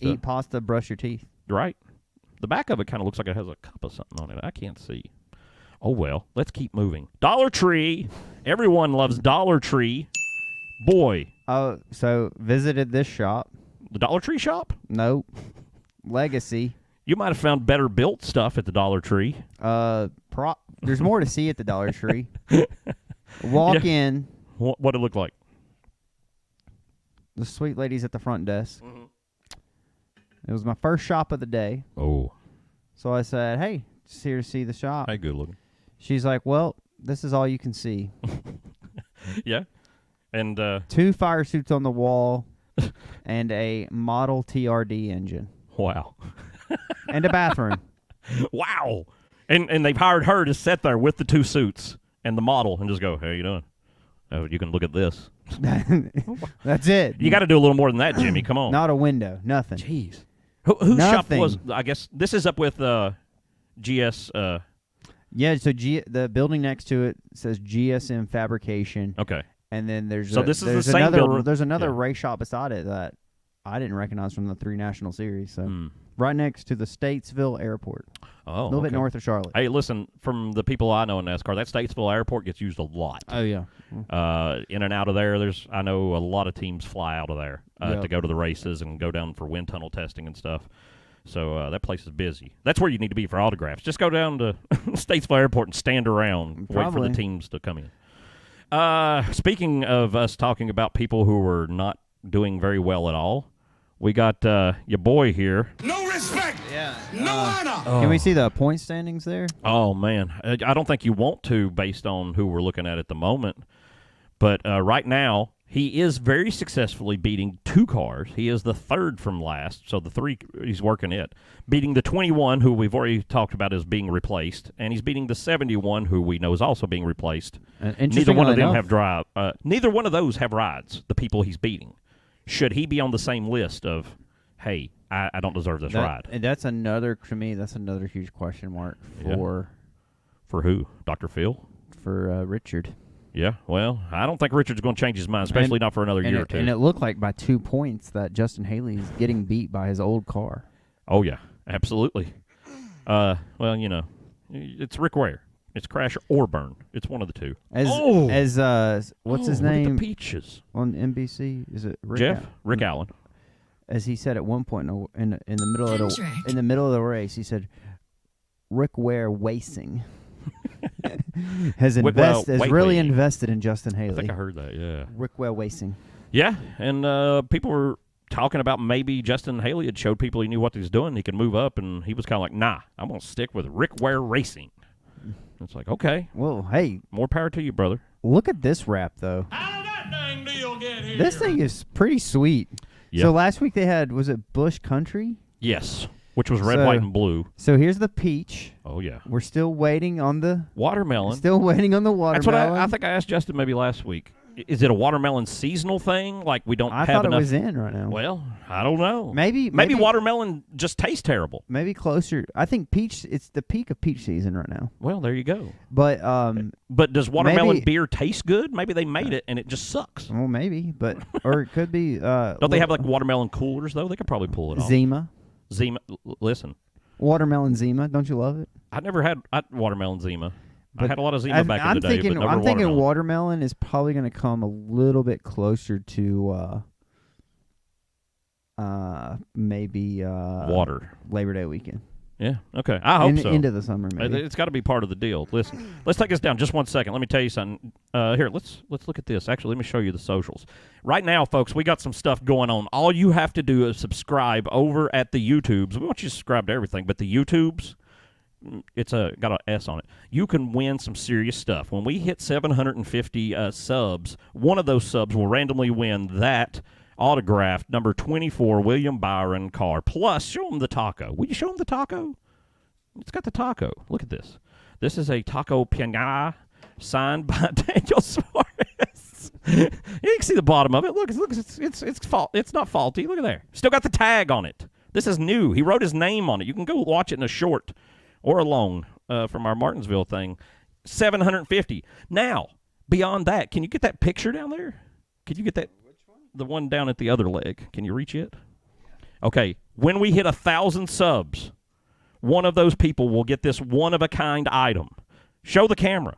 Eat pasta. Brush your teeth. Right. The back of it kind of looks like it has a cup of something on it. I can't see. Oh well. Let's keep moving. Dollar Tree. Everyone loves Dollar Tree. Boy. Oh, so visited this shop. The Dollar Tree shop? Nope. Legacy. You might have found better built stuff at the Dollar Tree. There's more to see at the Dollar Tree. Walk in. What it look like? The sweet ladies at the front desk. Mm-hmm. It was my first shop of the day. Oh. So I said, hey, just here to see the shop. Hey, good looking. She's like, well, this is all you can see. Yeah. And 2 fire suits on the wall and a model TRD engine. Wow. And a bathroom. Wow. And they've hired her to sit there with the 2 suits and the model and just go, hey, how you doing? Oh, you can look at this. That's it. You got to do a little more than that, Jimmy. Come on. Not a window. Nothing. Jeez. Whose shop was, I guess, this is up with GS. Yeah, so the building next to it says GSM Fabrication. Okay. And then there's this is the same building. There's another race shop beside it that I didn't recognize from the 3 National Series. So right next to the Statesville Airport. Oh, a little bit north of Charlotte. Hey, listen, from the people I know in NASCAR, that Statesville Airport gets used a lot. Oh, yeah. In and out of there, I know a lot of teams fly out of there to go to the races and go down for wind tunnel testing and stuff. So that place is busy. That's where you need to be for autographs. Just go down to Statesville Airport and stand around, wait for the teams to come in. Speaking of us talking about people who were not doing very well at all, we got your boy here. No respect. Yeah. No honor. Can we see the point standings there? Oh, man. I don't think you want to based on who we're looking at the moment. But right now, he is very successfully beating 2 cars. He is the 3rd from last, so the 3 he's working it. Beating the 21, who we've already talked about as being replaced, and he's beating the 71, who we know is also being replaced. Neither one of them have drive. Neither one of those have rides, the people he's beating. Should he be on the same list of, hey, I don't deserve this ride? And that's another, to me, that's another huge question mark for... Yeah. For who? Dr. Phil? For Richard. Yeah, well, I don't think Richard's going to change his mind, especially not for another year or two. And it looked like by 2 points that Justin Haley's getting beat by his old car. Oh, yeah, absolutely. Well, you know, it's Rick Ware. It's crash or burn. It's one of the two. What's his name? Look at the peaches. On NBC? Is it Rick Jeff? Rick Allen. As he said at one point in the middle of the race, he said, Rick Ware Wacing. has really invested in Justin Haley. I think I heard that, yeah. Rick Ware Wacing. Yeah, and people were talking about maybe Justin Haley had showed people he knew what he was doing. He could move up, and he was kind of like, nah, I'm going to stick with Rick Ware Racing. It's like, okay. Well, hey. More power to you, brother. Look at this wrap, though. How did that dang deal get here? This thing is pretty sweet. Yep. So last week they had, was it Busch Country? Yes, which was red, white, and blue. So here's the peach. Oh, yeah. We're still waiting on the... Watermelon. Still waiting on the watermelon. That's what I think I asked Justin maybe last week. Is it a watermelon seasonal thing? Like we don't have enough... I thought it was in right now. Well, I don't know. Maybe watermelon just tastes terrible. Maybe closer. I think peach, it's the peak of peach season right now. Well, there you go. But does watermelon beer taste good? Maybe they made it and it just sucks. Well, maybe, but or it could be don't they have like watermelon coolers though? They could probably pull it off. Zima. Listen. Watermelon Zima, don't you love it? I never had watermelon Zima. But I had a lot of Zima back in the day, but never I'm thinking watermelon. watermelon is probably going to come a little bit closer to maybe water Labor Day weekend. Yeah, okay. I hope so. Into the summer, maybe. It's got to be part of the deal. Listen, let's take this down just 1 second. Let me tell you something. Here, let's look at this. Actually, let me show you the socials. Right now, folks, we got some stuff going on. All you have to do is subscribe over at the YouTubes. We want you to subscribe to everything, but the YouTubes, it's got an S on it. You can win some serious stuff. When we hit 750 subs, one of those subs will randomly win that autographed number 24 William Byron car. Plus, show them the taco. Will you show them the taco? It's got the taco. Look at this. This is a taco piña signed by Daniel Suarez. You can see the bottom of it. Look, it's not faulty. Look at there. Still got the tag on it. This is new. He wrote his name on it. You can go watch it in a short or a long from our Martinsville thing. 750. Now, beyond that, can you get that picture down there? Could you get that? The one down at the other leg. Can you reach it? Okay. When we hit 1,000 subs, one of those people will get this one-of-a-kind item. Show the camera.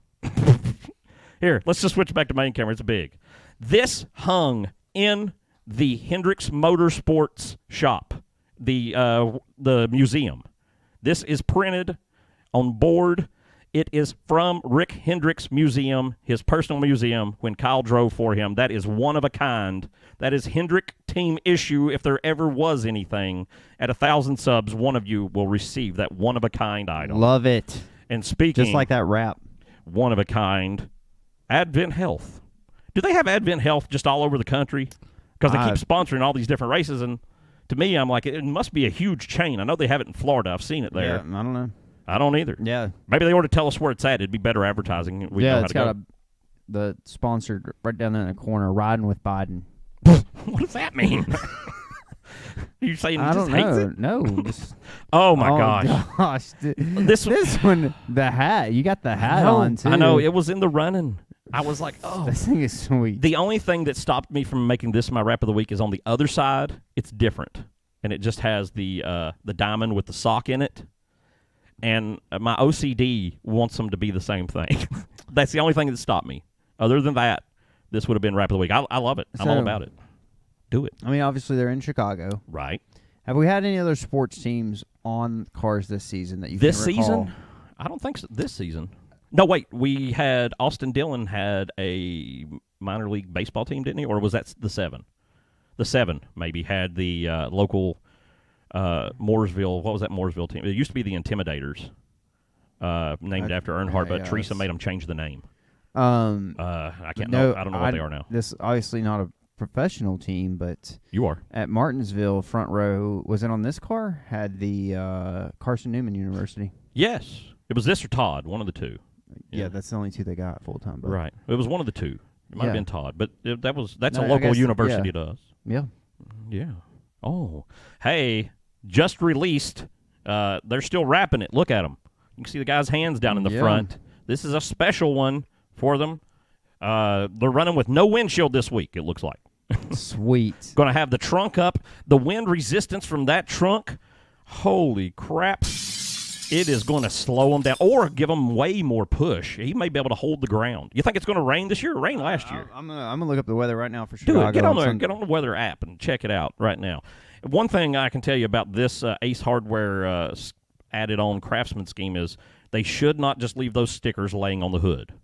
Here, let's just switch back to main camera. It's big. This hung in the Hendricks Motorsports shop, the museum. This is printed on board. It is from Rick Hendricks Museum, his personal museum, when Kyle drove for him. That is one of a kind. That is Hendrick team issue if there ever was anything. At 1,000 subs, one of you will receive that one-of-a-kind item. Love it. And speaking... Just like that wrap. One-of-a-kind, Advent Health. Do they have Advent Health just all over the country? Because they keep sponsoring all these different races, and to me, I'm like, it must be a huge chain. I know they have it in Florida. I've seen it there. Yeah, I don't know. I don't either. Yeah. Maybe they ought to tell us where it's at. It'd be better advertising. We know how it's to got the sponsored right down there in the corner, riding with Biden. What does that mean? You saying he just hates it? No. Oh, my gosh. This one, the hat. You got the hat on, too. I know. It was in the running. I was like, oh. This thing is sweet. The only thing that stopped me from making this my wrap of the week is on the other side. It's different. And it just has the diamond with the sock in it. And my OCD wants them to be the same thing. That's the only thing that stopped me. Other than that, this would have been wrap of the week. I love it. I'm all about it. Do it. I mean, obviously, they're in Chicago. Right. Have we had any other sports teams on cars this season that you This can recall? season? I don't think so. This season. No, wait. We had Austin Dillon had a minor league baseball team, didn't he? Or was that the 7? The 7 maybe had the local Mooresville. What was that Mooresville team? It used to be the Intimidators, named after Earnhardt, but Teresa made them change the name. I can't know. I don't know what they are now. This obviously not a professional team, but You are. at Martinsville, front row, was it on this car? Had the Carson Newman University. Yes. It was this or Todd, one of the two. Yeah, that's the only two they got full time. Right. It was one of the two. It might have Yeah. been Todd, but that's No, a I local guess, university yeah. to us. Yeah. Yeah. Oh, hey, just released. They're still wrapping it. Look at them. You can see the guy's hands down in the Yeah. front. This is a special one for them. They're running with no windshield this week, it looks like. Sweet. Going to have the trunk up. The wind resistance from that trunk, holy crap. It is going to slow him down or give him way more push. He may be able to hold the ground. You think it's going to rain this year? It rained last year. I'm gonna look up the weather right now for Do Chicago. it. Get on there. Sunday. Get on the weather app and check it out right now. One thing I can tell you about this Ace Hardware added-on Craftsman scheme is they should not just leave those stickers laying on the hood.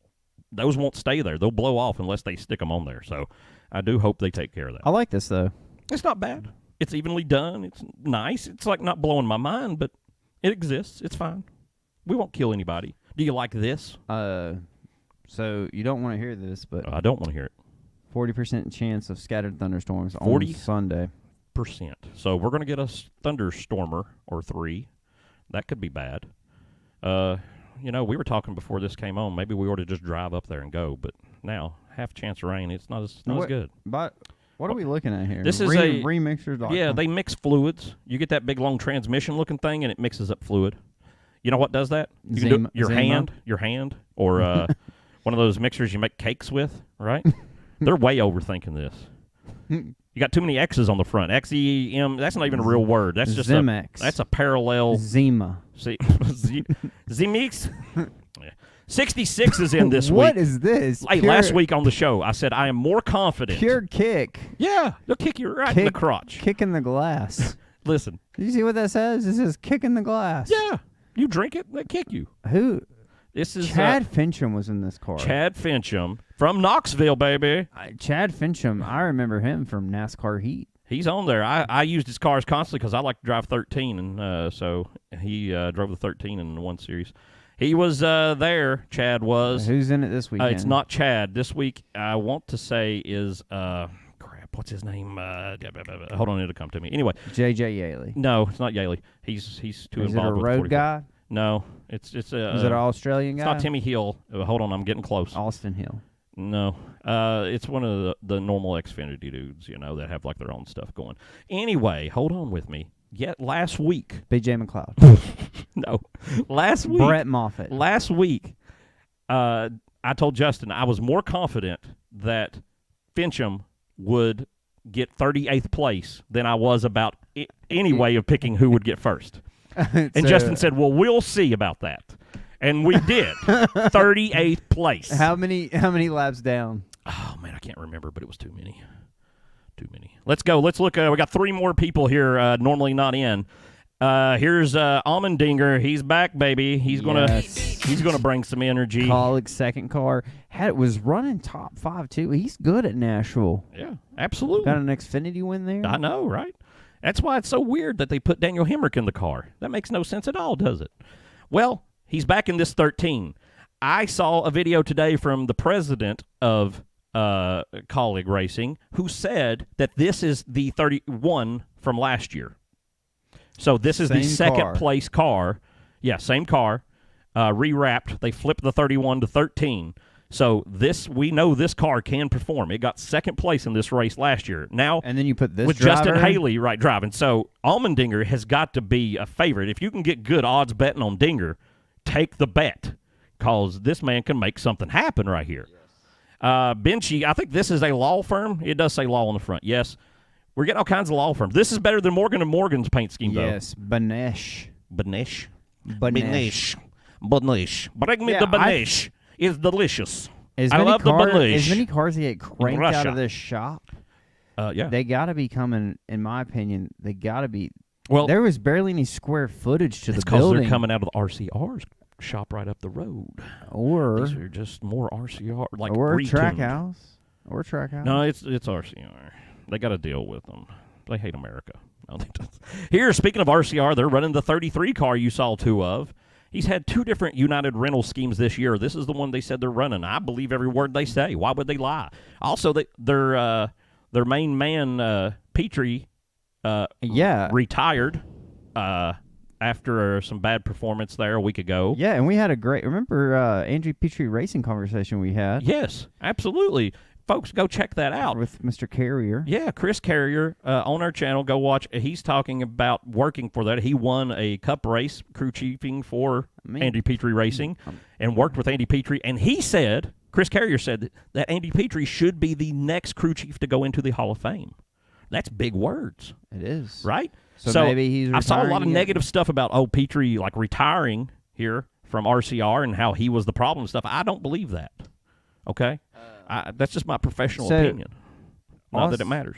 Those won't stay there. They'll blow off unless they stick them on there. So I do hope they take care of that. I like this though. It's not bad. It's evenly done. It's nice. It's like not blowing my mind, but it exists. It's fine. We won't kill anybody. Do you like this? So you don't want to hear this, but I don't want to hear it. 40% chance of scattered thunderstorms 40? on Sunday. %. So we're going to get a thunderstormer or 3. That could be bad. We were talking before this came on. Maybe we ought to just drive up there and go. But now, half chance of rain, it's not as good. But what are we looking at here? This is a remixer. Yeah, they mix fluids. You get that big long transmission looking thing, and it mixes up fluid. You know what does that? You can do your hand, or one of those mixers you make cakes with, right? They're way overthinking this. You got too many X's on the front. XEM, that's not even a real word. That's just Zemex. That's a parallel. Zima. See, Zemix. 66 is in this week. What is this? Hey, last week on the show, I said I am more confident. Pure kick. Yeah, they'll kick you right in the crotch. Kick in the glass. Listen. Did you see what that says? It says kick in the glass. Yeah. You drink it, they kick you. Who? This is Chad Fincham was in this car. Chad Fincham from Knoxville, baby. Chad Fincham, I remember him from NASCAR Heat. He's on there. I used his cars constantly because I like to drive 13, and so he drove the 13 in one series. He was there, Chad was. Who's in it this weekend? It's not Chad. This week, I want to say is, what's his name? Hold on, it'll come to me. Anyway. J.J. Yaley. No, it's not Yaley. He's too Is involved with it a road 44. guy? No, it's Is it an Australian guy? It's not Timmy Hill. Hold on, I'm getting close. Austin Hill. No, it's one of the normal Xfinity dudes, that have like their own stuff going. Anyway, hold on with me. Yet last week. B.J. McLeod. No, last week. Brett Moffitt. Last week, I told Justin I was more confident that Fincham would get 38th place than I was about any way of picking who would get first. And Justin said, well, we'll see about that. And we did. 38th place. How many laps down? Oh, man, I can't remember, but it was too many. Too many. Let's go. Let's look. We got 3 more people here normally not in. Here's Almendinger. He's back, baby. He's gonna bring some energy. Colleague's second car was running top 5 too. He's good at Nashville. Yeah, absolutely. Got an Xfinity win there. I know, right? That's why it's so weird that they put Daniel Hemrick in the car. That makes no sense at all, does it? Well, he's back in this 13. I saw a video today from the president of Colleague Racing who said that this is the 31 from last year. So this is the second place car. Yeah, same car. Rewrapped. They flipped the 31 to 13. So we know this car can perform. It got second place in this race last year. Now, and then you put this with driver Justin Haley driving. So Almendinger has got to be a favorite. If you can get good odds betting on Dinger, take the bet because this man can make something happen right here. Benchy, I think this is a law firm. It does say law on the front. Yes. We're getting all kinds of law firms. This is better than Morgan & Morgan's paint scheme, though. Yes, Banesh. Banesh. Bring me the Banesh. It's delicious. I love the Banesh. As many cars that get cranked out of this shop, yeah. they got to be coming, in my opinion, they got to be. Well, there was barely any square footage to the because building. they're coming out of the RCR's shop right up the road. These are just more RCR, like or retuned. Trackhouse. No, it's RCR. They got to deal with them. They hate America. No, they don't. Here, speaking of RCR, they're running the 33 car you saw 2 of. He's had 2 different United rental schemes this year. This is the one they said they're running. I believe every word they say. Why would they lie? Also, their main man, Petrie, retired after some bad performance there a week ago. Yeah, and we had a great, remember Andrew Petrie racing conversation we had? Yes, absolutely. Folks, go check that out. With Mr. Carrier. Yeah, Chris Carrier on our channel. Go watch. He's talking about working for that. He won a cup race, crew chiefing for Andy Petrie Racing, and worked with Andy Petrie. And he said, Chris Carrier said, that Andy Petrie should be the next crew chief to go into the Hall of Fame. That's big words. It is. Right? So maybe he's I saw a lot of retiring negative stuff about, Petrie like retiring here from RCR and how he was the problem and stuff. I don't believe that. Okay? That's just my professional opinion. Not that it matters.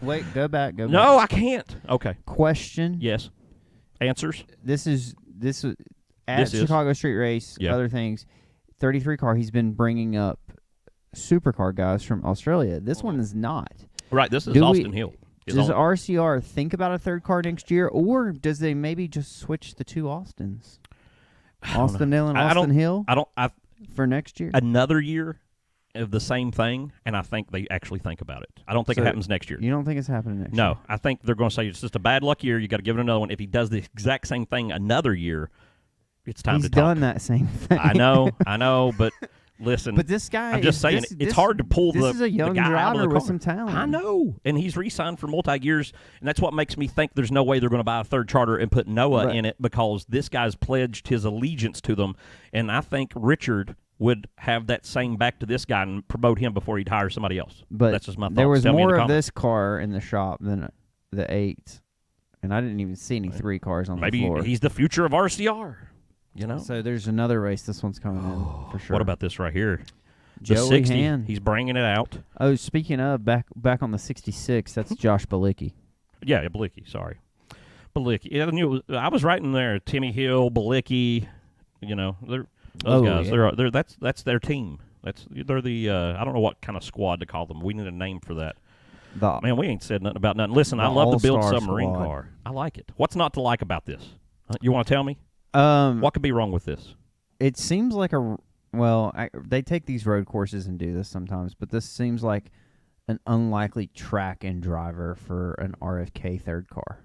Wait, go back. No, I can't. Okay. Question. Yes. Answers? This is at Chicago Street Race, other things. 33 car, he's been bringing up supercar guys from Australia. This one is not. Right, this is Austin Hill. Does RCR think about a third car next year, or does they maybe just switch the 2 Austins? Austin Hill and Austin Hill? For next year? Another year of the same thing, and I think they actually think about it. I don't think it happens next year. You don't think it's happening next year? No, I think they're going to say it's just a bad luck year. You got to give it another one. If he does the exact same thing another year, it's time to talk. He's done that same thing. I know, but listen. But this guy, I'm just saying, it's hard to pull this is a young driver with some talent. I know, and he's re-signed for multi-years, and that's what makes me think there's no way they're going to buy a third charter and put Noah in it, because this guy's pledged his allegiance to them, and I think Richard would have that same back to this guy and promote him before he'd hire somebody else. But that's just my thoughts. There was more of this car in the shop than the 8, and I didn't even see any 3 cars on the floor. Maybe he's the future of RCR, So there's another race. This one's coming in for sure. What about this right here? The Joey 60. Hand. He's bringing it out. Oh, speaking of, back on the 66, that's Josh Balicki. Yeah, Balicki, sorry. Balicki. Yeah, I was right in there. Timmy Hill, Balicki, those guys. Yeah. That's their team. They're the I don't know what kind of squad to call them. We need a name for that. Man, we ain't said nothing about nothing. Listen, I love the build submarine car. I like it. What's not to like about this? You want to tell me? What could be wrong with this? It seems like they take these road courses and do this sometimes, but this seems like an unlikely track and driver for an RFK third car.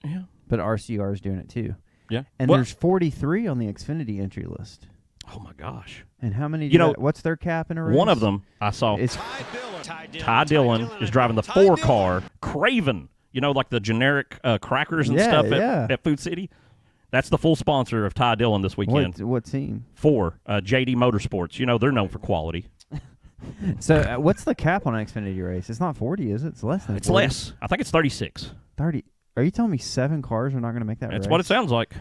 Yeah. But RCR is doing it too. Yeah. And there's 43 on the Xfinity entry list. Oh, my gosh. And how many what's their cap in a race? One of them I saw. It's Ty Dillon is driving the 4 car. Craven, like the generic crackers and stuff at Food City. That's the full sponsor of Ty Dillon this weekend. What team? 4, JD Motorsports. They're known for quality. So what's the cap on an Xfinity race? It's not 40, is it? It's less than 40. It's less. I think it's 36. 30. Are you telling me 7 cars are not going to make that race? That's what it sounds like.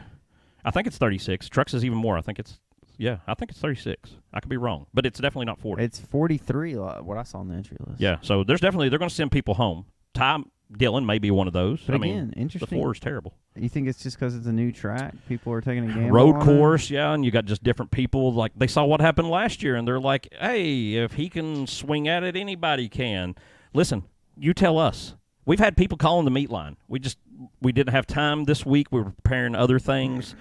I think it's 36. Trucks is even more. I think it's 36. I could be wrong, but it's definitely not 40. It's 43, what I saw on the entry list. Yeah, so they're going to send people home. Ty Dillon may be one of those. But interesting. The 4 is terrible. You think it's just because it's a new track? People are taking a gamble road on course, and you got just different people. Like, they saw what happened last year, and they're like, hey, if he can swing at it, anybody can. Listen, you tell us. We've had people calling the meat line. We didn't have time this week. We were preparing other things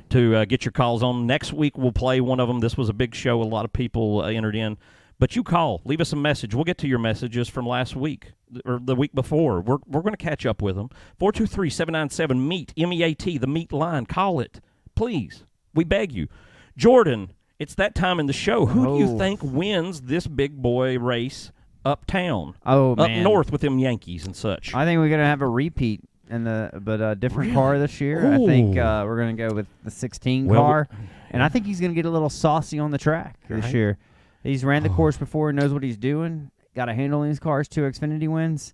to get your calls on. Next week, we'll play one of them. This was a big show. A lot of people entered in. But you call. Leave us a message. We'll get to your messages from last week or the week before. We're going to catch up with them. 423-797-MEAT, M-E-A-T, the meat line. Call it. Please. We beg you. Jordan, it's that time in the show. Who do you think wins this big boy race uptown? Up north with them Yankees and such. I think we're going to have a repeat, but a different car this year. Ooh. I think we're going to go with the 16 car. And I think he's going to get a little saucy on the track this year. He's ran the course before, knows what he's doing, got a handle in his cars, 2 Xfinity wins.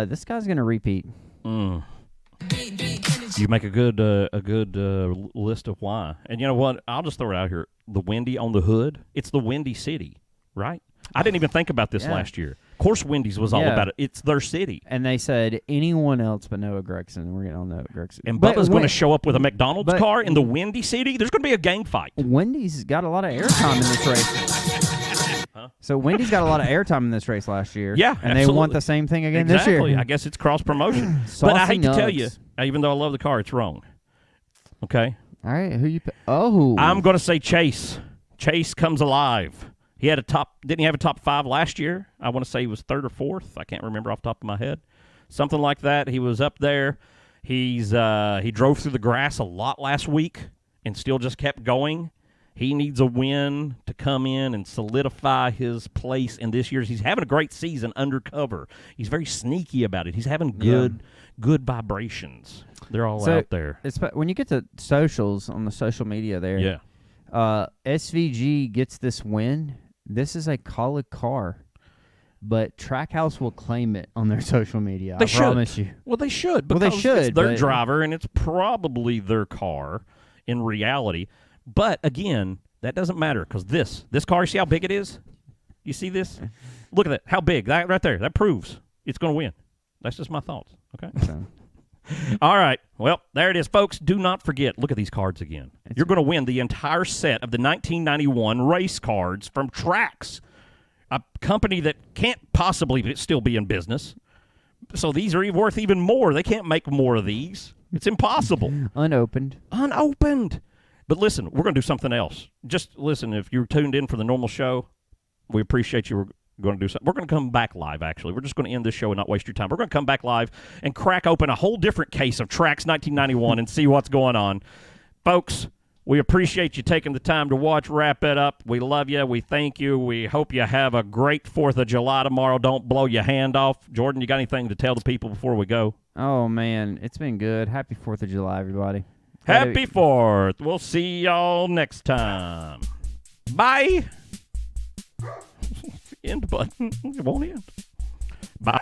This guy's going to repeat. You make a good list of why. And you know what? I'll just throw it out here. The Windy on the hood, it's the Windy City, right? I didn't even think about this last year. Of course, Wendy's was all about it. It's their city. And they said anyone else but Noah Gregson. We're getting on Noah Gregson. And Bubba's going to show up with a McDonald's car in the Windy City. There's going to be a gang fight. Wendy's got a lot of airtime in this race. Huh? So Wendy's got a lot of airtime in this race last year. Yeah, and they absolutely. want the same thing again Exactly. this year. I guess it's cross promotion. But I Saucy hate to tell you, nuts. even though I love the car, it's wrong. Okay? All right, who you? Oh, I'm going to say Chase. Chase comes alive. He had didn't he have a top 5 last year? I want to say he was 3rd or 4th. I can't remember off the top of my head. Something like that. He was up there. He drove through the grass a lot last week and still just kept going. He needs a win to come in and solidify his place in this year's. He's having a great season undercover. He's very sneaky about it. He's having good vibrations. They're all out there. When you get to socials on the social media there, Yeah. SVG gets this win. This is a Kaulig car, but Trackhouse will claim it on their social media. I promise you. Well, they should. Well, they Because should, it's their but- driver, and it's probably their car in reality. But, again, that doesn't matter because this car, see how big it is? You see this? Look at that. How big. That right there. That proves it's going to win. That's just my thoughts. Okay? So, All right. Well, there it is, folks. Do not forget. Look at these cards again. You're going to win the entire set of the 1991 race cards from Trax, a company that can't possibly still be in business. So these are worth even more. They can't make more of these. It's impossible. unopened. Unopened. But listen, we're going to do something else. Just listen, if you're tuned in for the normal show, we appreciate you. We're going to do something. We're going to come back live, actually. We're just going to end this show and not waste your time. We're going to come back live and crack open a whole different case of Trax 1991 and see what's going on. Folks, we appreciate you taking the time to watch, wrap it up. We love you. We thank you. We hope you have a great 4th of July tomorrow. Don't blow your hand off. Jordan, you got anything to tell the people before we go? Oh, man. It's been good. Happy 4th of July, everybody. Happy 4th. We'll see y'all next time. Bye. End button. It won't end. Bye.